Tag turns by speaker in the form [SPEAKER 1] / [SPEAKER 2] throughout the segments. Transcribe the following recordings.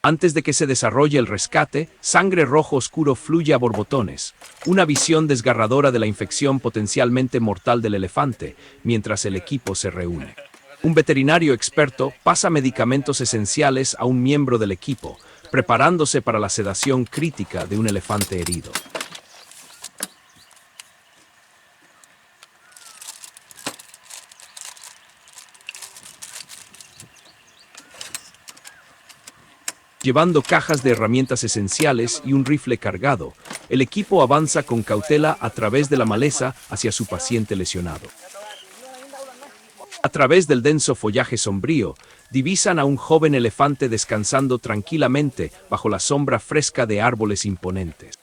[SPEAKER 1] Antes de que se desarrolle el rescate, sangre rojo oscuro fluye a borbotones, una visión desgarradora de la infección potencialmente mortal del elefante, mientras el equipo se reúne. Un veterinario experto pasa medicamentos esenciales a un miembro del equipo, preparándose para la sedación crítica de un elefante herido. Llevando cajas de herramientas esenciales y un rifle cargado, el equipo avanza con cautela a través de la maleza hacia su paciente lesionado. A través del denso follaje sombrío, divisan a un joven elefante descansando tranquilamente bajo la sombra fresca de árboles imponentes.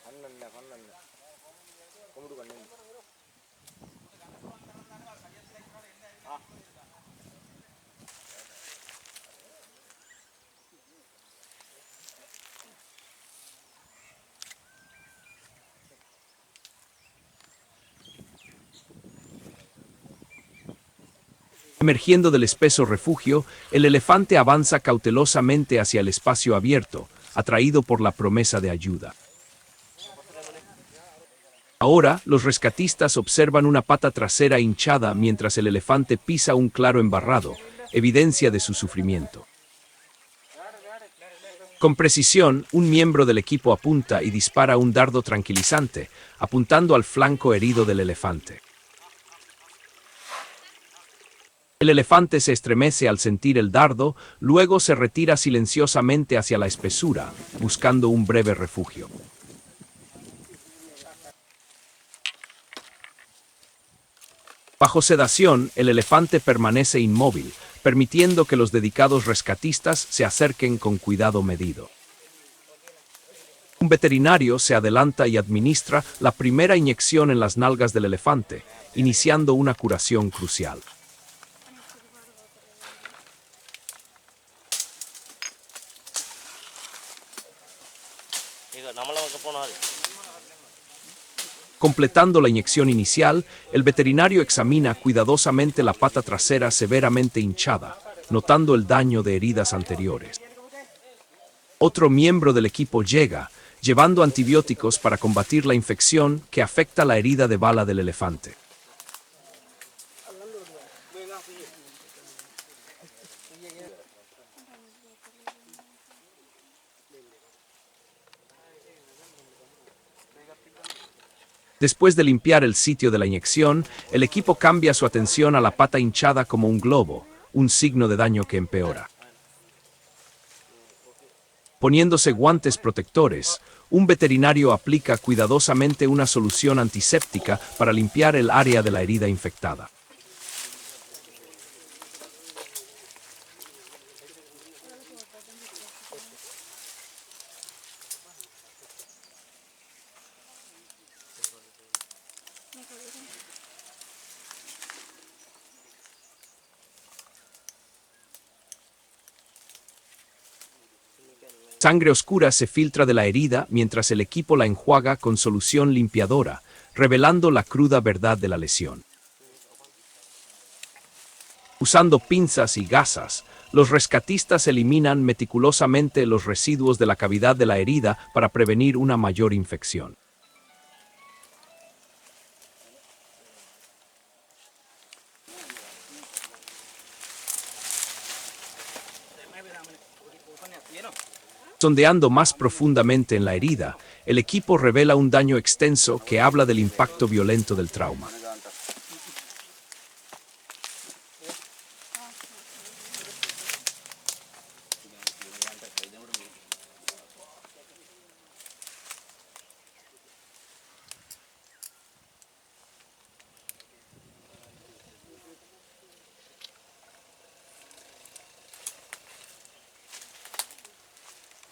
[SPEAKER 1] Emergiendo del espeso refugio, el elefante avanza cautelosamente hacia el espacio abierto, atraído por la promesa de ayuda. Ahora, los rescatistas observan una pata trasera hinchada mientras el elefante pisa un claro embarrado, evidencia de su sufrimiento. Con precisión, un miembro del equipo apunta y dispara un dardo tranquilizante, apuntando al flanco herido del elefante. El elefante se estremece al sentir el dardo, luego se retira silenciosamente hacia la espesura, buscando un breve refugio. Bajo sedación, el elefante permanece inmóvil, permitiendo que los dedicados rescatistas se acerquen con cuidado medido. Un veterinario se adelanta y administra la primera inyección en las nalgas del elefante, iniciando una curación crucial. Completando la inyección inicial, el veterinario examina cuidadosamente la pata trasera severamente hinchada, notando el daño de heridas anteriores. Otro miembro del equipo llega, llevando antibióticos para combatir la infección que afecta la herida de bala del elefante. Después de limpiar el sitio de la inyección, el equipo cambia su atención a la pata hinchada como un globo, un signo de daño que empeora. Poniéndose guantes protectores, un veterinario aplica cuidadosamente una solución antiséptica para limpiar el área de la herida infectada. Sangre oscura se filtra de la herida mientras el equipo la enjuaga con solución limpiadora, revelando la cruda verdad de la lesión. Usando pinzas y gasas, los rescatistas eliminan meticulosamente los residuos de la cavidad de la herida para prevenir una mayor infección. Sondeando más profundamente en la herida, el equipo revela un daño extenso que habla del impacto violento del trauma.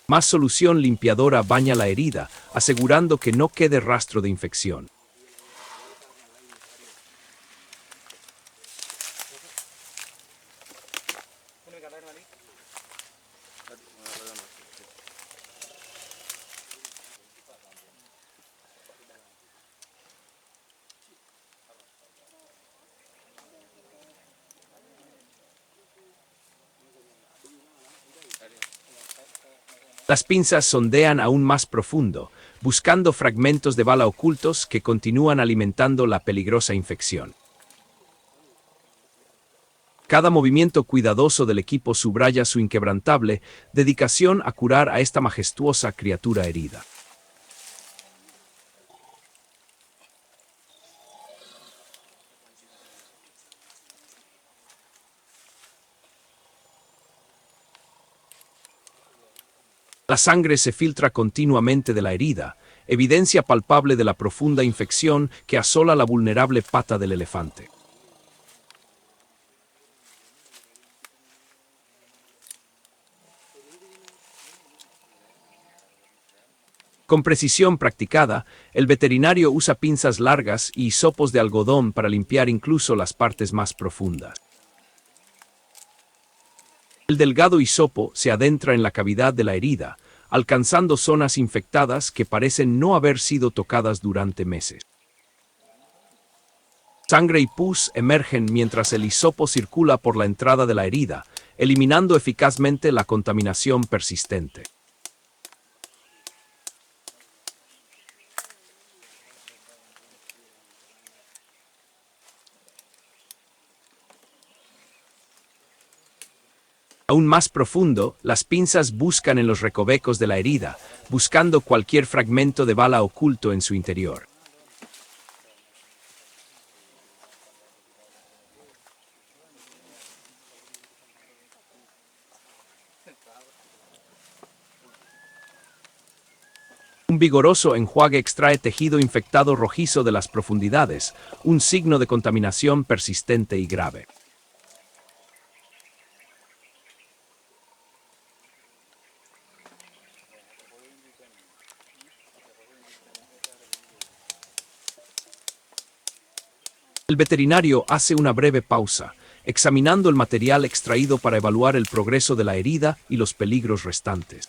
[SPEAKER 1] Más solución limpiadora baña la herida, asegurando que no quede rastro de infección. Las pinzas sondean aún más profundo, buscando fragmentos de bala ocultos que continúan alimentando la peligrosa infección. Cada movimiento cuidadoso del equipo subraya su inquebrantable dedicación a curar a esta majestuosa criatura herida. La sangre se filtra continuamente de la herida, evidencia palpable de la profunda infección que asola la vulnerable pata del elefante. Con precisión practicada, el veterinario usa pinzas largas y hisopos de algodón para limpiar incluso las partes más profundas. El delgado hisopo se adentra en la cavidad de la herida, alcanzando zonas infectadas que parecen no haber sido tocadas durante meses. Sangre y pus emergen mientras el hisopo circula por la entrada de la herida, eliminando eficazmente la contaminación persistente. Aún más profundo, las pinzas buscan en los recovecos de la herida, buscando cualquier fragmento de bala oculto en su interior. Un vigoroso enjuague extrae tejido infectado rojizo de las profundidades, un signo de contaminación persistente y grave. El veterinario hace una breve pausa, examinando el material extraído para evaluar el progreso de la herida y los peligros restantes.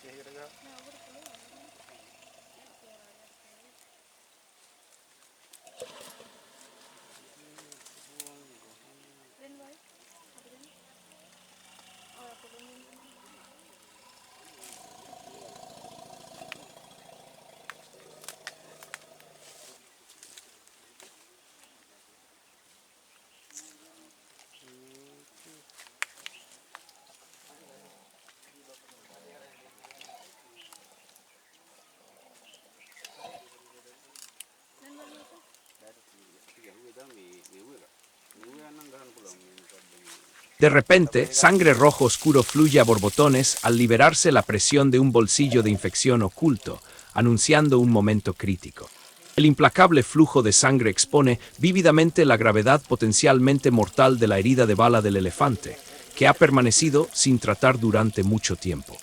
[SPEAKER 1] De repente, sangre rojo oscuro fluye a borbotones al liberarse la presión de un bolsillo de infección oculto, anunciando un momento crítico. El implacable flujo de sangre expone vívidamente la gravedad potencialmente mortal de la herida de bala del elefante, que ha permanecido sin tratar durante mucho tiempo.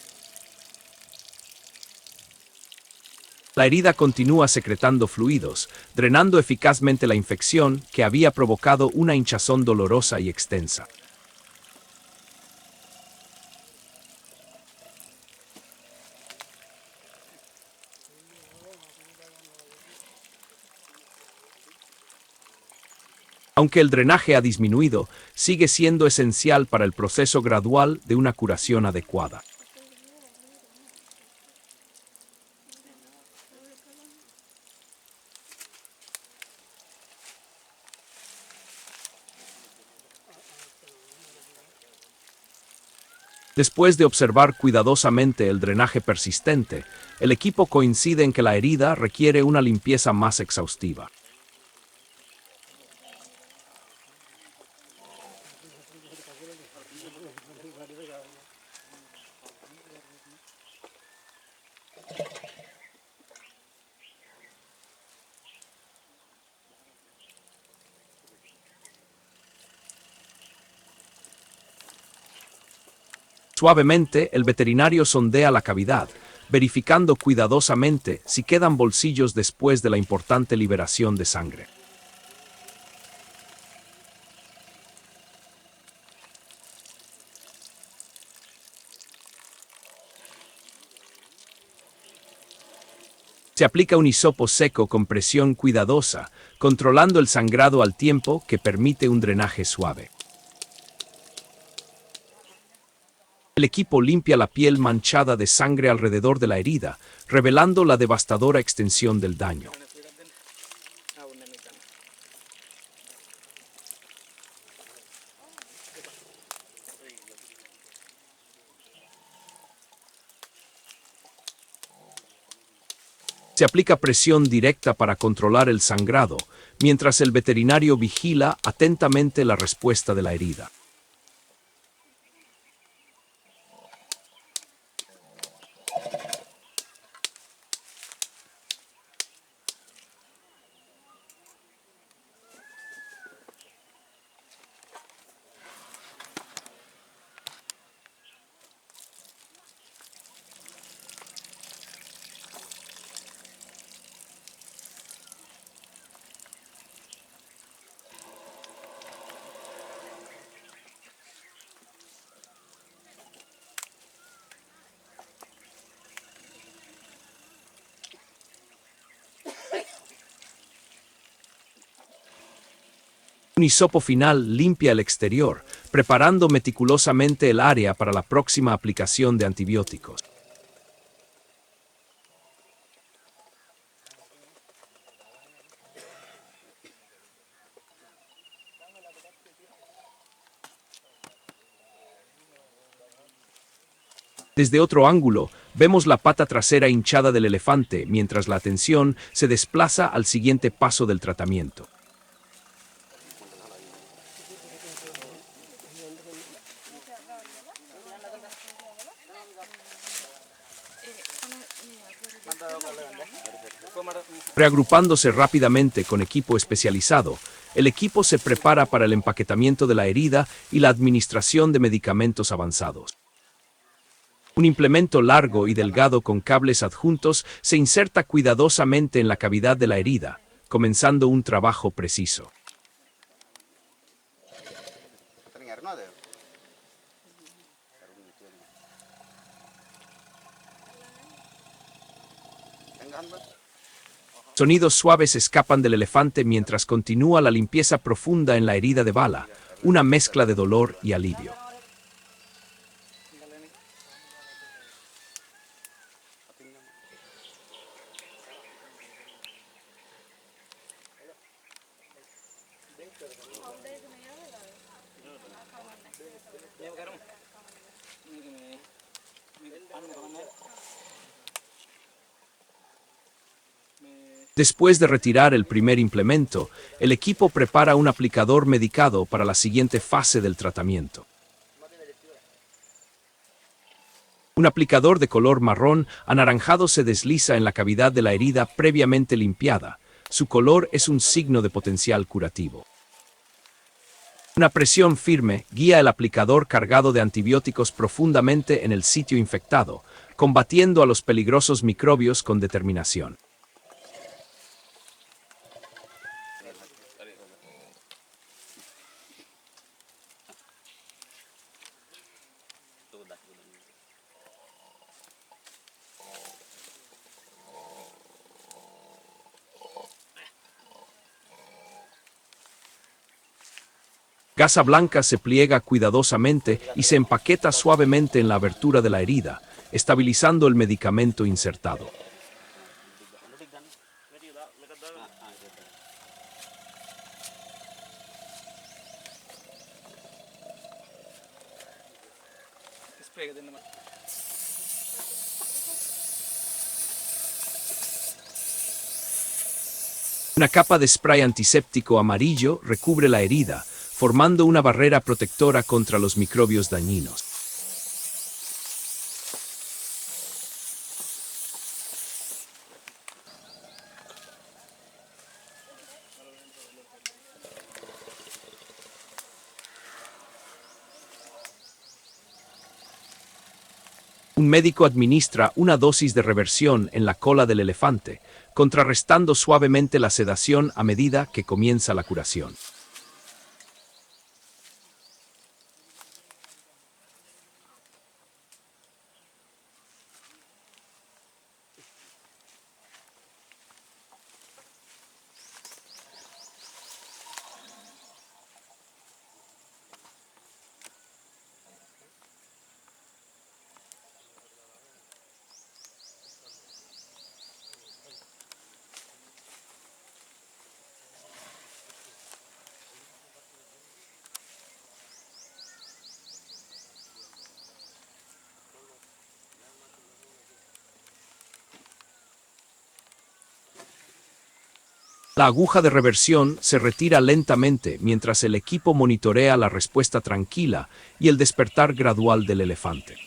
[SPEAKER 1] La herida continúa secretando fluidos, drenando eficazmente la infección que había provocado una hinchazón dolorosa y extensa. Aunque el drenaje ha disminuido, sigue siendo esencial para el proceso gradual de una curación adecuada. Después de observar cuidadosamente el drenaje persistente, el equipo coincide en que la herida requiere una limpieza más exhaustiva. Suavemente, el veterinario sondea la cavidad, verificando cuidadosamente si quedan bolsillos después de la importante liberación de sangre. Se aplica un hisopo seco con presión cuidadosa, controlando el sangrado al tiempo que permite un drenaje suave. El equipo limpia la piel manchada de sangre alrededor de la herida, revelando la devastadora extensión del daño. Se aplica presión directa para controlar el sangrado, mientras el veterinario vigila atentamente la respuesta de la herida. Un hisopo final limpia el exterior, preparando meticulosamente el área para la próxima aplicación de antibióticos. Desde otro ángulo, vemos la pata trasera hinchada del elefante mientras la atención se desplaza al siguiente paso del tratamiento. Reagrupándose rápidamente con equipo especializado, el equipo se prepara para el empaquetamiento de la herida y la administración de medicamentos avanzados. Un implemento largo y delgado con cables adjuntos se inserta cuidadosamente en la cavidad de la herida, comenzando un trabajo preciso. Sonidos suaves escapan del elefante mientras continúa la limpieza profunda en la herida de bala, una mezcla de dolor y alivio. Después de retirar el primer implemento, el equipo prepara un aplicador medicado para la siguiente fase del tratamiento. Un aplicador de color marrón anaranjado se desliza en la cavidad de la herida previamente limpiada. Su color es un signo de potencial curativo. Una presión firme guía el aplicador cargado de antibióticos profundamente en el sitio infectado, combatiendo a los peligrosos microbios con determinación. Gasa blanca se pliega cuidadosamente y se empaqueta suavemente en la abertura de la herida, estabilizando el medicamento insertado. Una capa de spray antiséptico amarillo recubre la herida, formando una barrera protectora contra los microbios dañinos. Un médico administra una dosis de reversión en la cola del elefante, contrarrestando suavemente la sedación a medida que comienza la curación. La aguja de reversión se retira lentamente mientras el equipo monitorea la respuesta tranquila y el despertar gradual del elefante.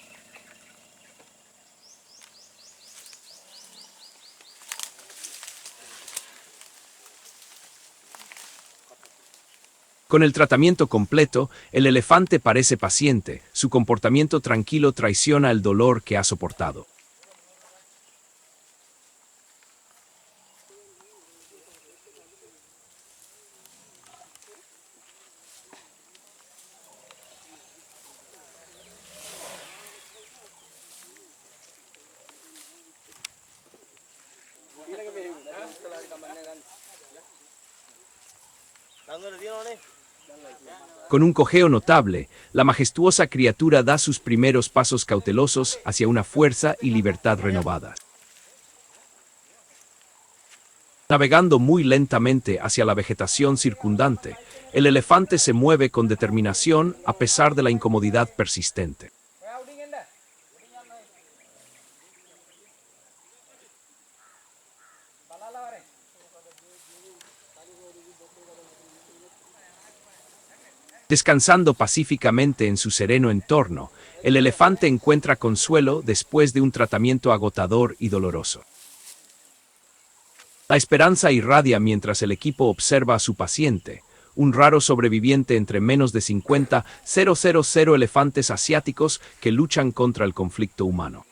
[SPEAKER 1] Con el tratamiento completo, el elefante parece paciente, su comportamiento tranquilo traiciona el dolor que ha soportado. Con un cojeo notable, la majestuosa criatura da sus primeros pasos cautelosos hacia una fuerza y libertad renovadas. Navegando muy lentamente hacia la vegetación circundante, el elefante se mueve con determinación a pesar de la incomodidad persistente. Descansando pacíficamente en su sereno entorno, el elefante encuentra consuelo después de un tratamiento agotador y doloroso. La esperanza irradia mientras el equipo observa a su paciente, un raro sobreviviente entre menos de 50,000 elefantes asiáticos que luchan contra el conflicto humano.